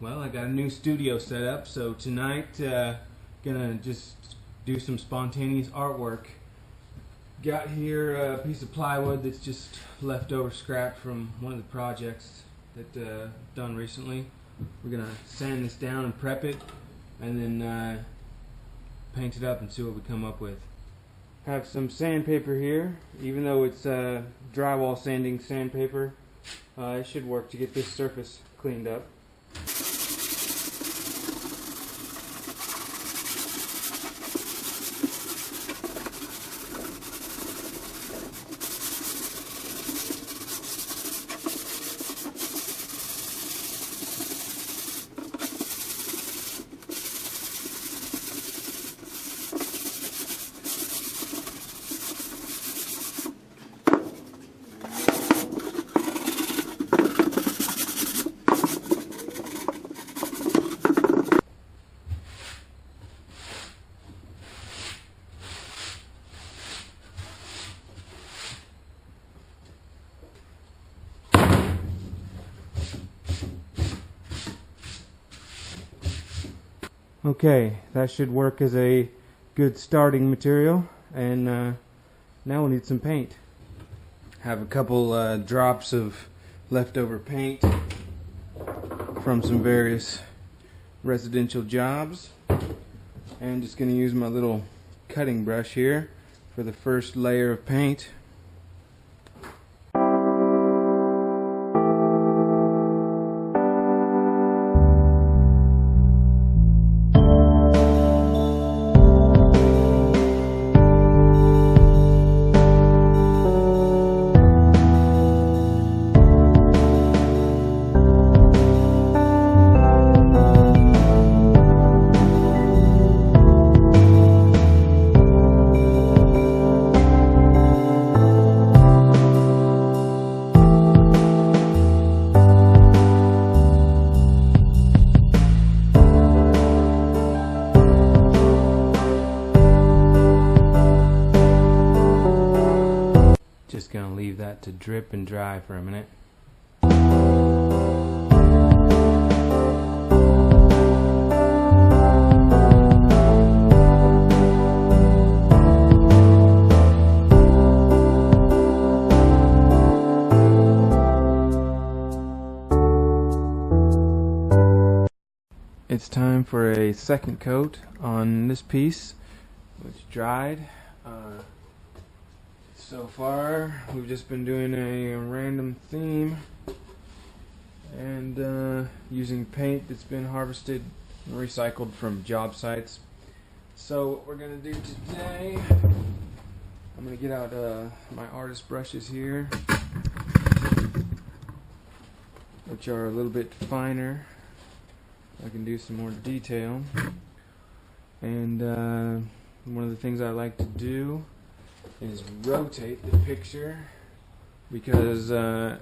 Well, I got a new studio set up, so tonight gonna just do some spontaneous artwork. Got here a piece of plywood that's just leftover scrap from one of the projects that done recently. We're gonna sand this down and prep it, and then paint it up and see what we come up with. Have some sandpaper here. Even though it's drywall sanding sandpaper, it should work to get this surface cleaned up. Okay, that should work as a good starting material, and now we'll need some paint. Have a couple drops of leftover paint from some various residential jobs, and just going to use my little cutting brush here for the first layer of paint. Just gonna leave that to drip and dry for a minute. It's time for a second coat on this piece, which dried. So far, we've just been doing a random theme and using paint that's been harvested and recycled from job sites. So what we're going to do today, I'm going to get out my artist brushes here, which are a little bit finer. I can do some more detail. And one of the things I like to do is rotate the picture, because I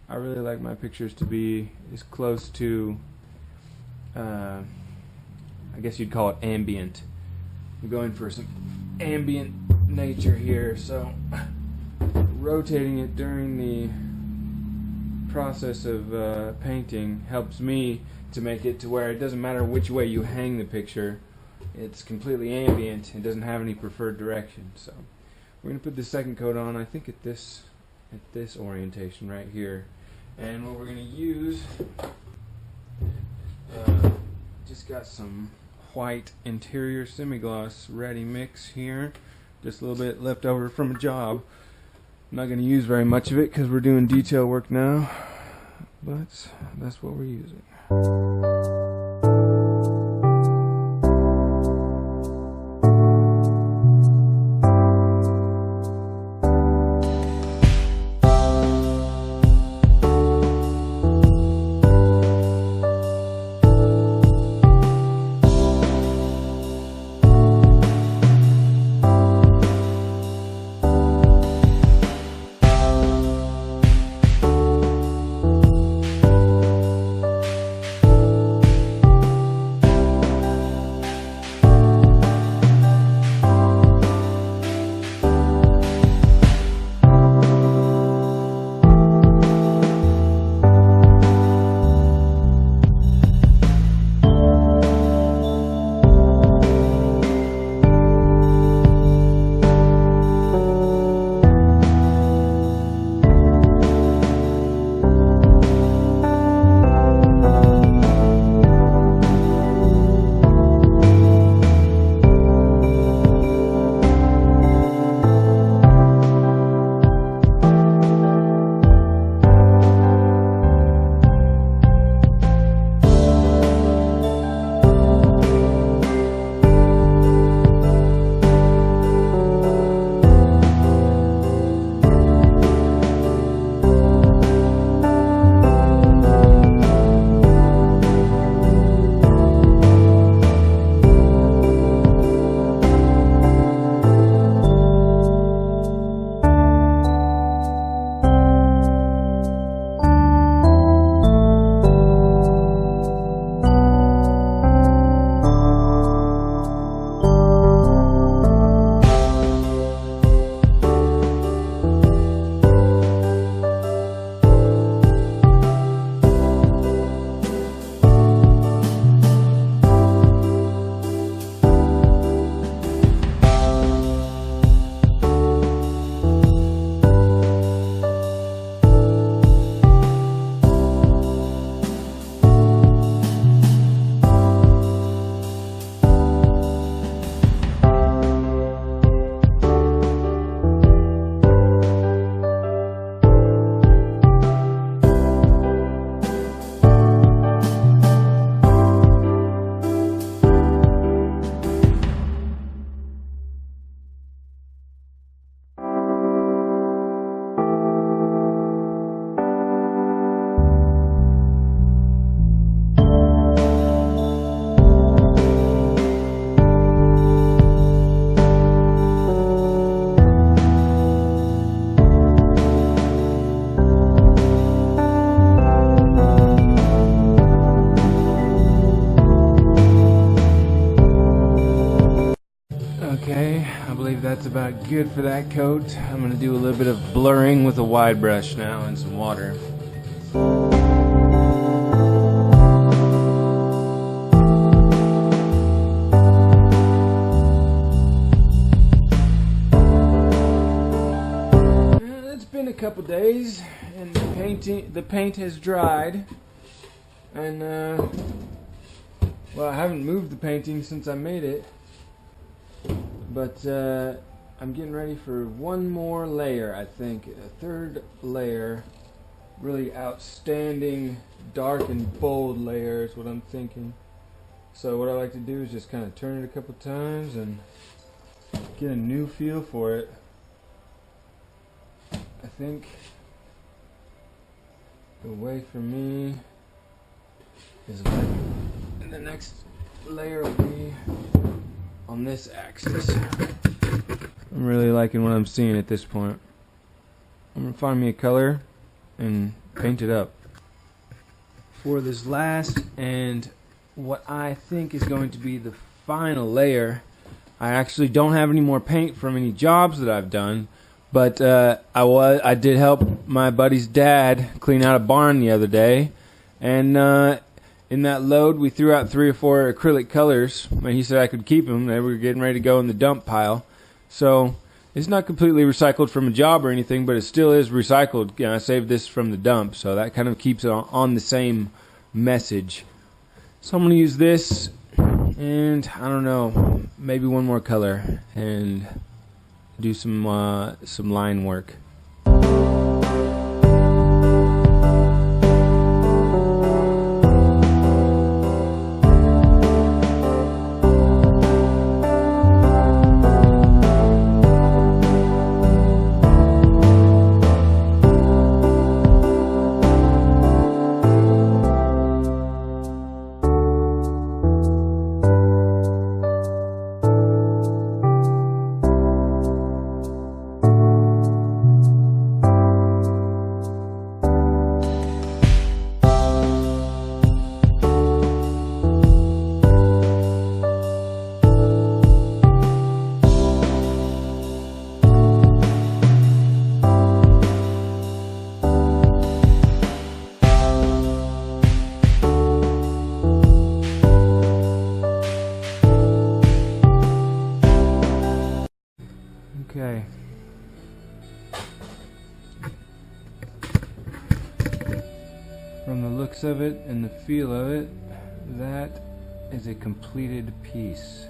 really like my pictures to be as close to, I guess you'd call it ambient. I'm going for some ambient nature here, so rotating it during the process of painting helps me to make it to where it doesn't matter which way you hang the picture, it's completely ambient. It doesn't have any preferred direction. So we're going to put the second coat on, I think at this orientation right here. And what we're going to use, just got some white interior semi-gloss ready mix here. Just a little bit left over from a job. I'm not going to use very much of it because we're doing detail work now, but that's what we're using. that's about good for that coat. I'm going to do a little bit of blurring with a wide brush now and some water. It's been a couple days and the paint has dried, and well, I haven't moved the painting since I made it, but I'm getting ready for one more layer, I think. A third layer. Really outstanding, dark and bold layer is what I'm thinking. So what I like to do is just kind of turn it a couple times and get a new feel for it. I think the way for me is like the next layer will be on this axis. I'm really liking what I'm seeing at this point. I'm going to find me a color and paint it up. For this last and what I think is going to be the final layer, I actually don't have any more paint from any jobs that I've done, but I did help my buddy's dad clean out a barn the other day, and in that load we threw out 3 or 4 acrylic colors, and he said I could keep them. They were getting ready to go in the dump pile. So it's not completely recycled from a job or anything, but it still is recycled. You know, I saved this from the dump, so that kind of keeps it on the same message. So I'm going to use this, and I don't know, maybe one more color, and do some line work. Okay. From the looks of it and the feel of it, that is a completed piece.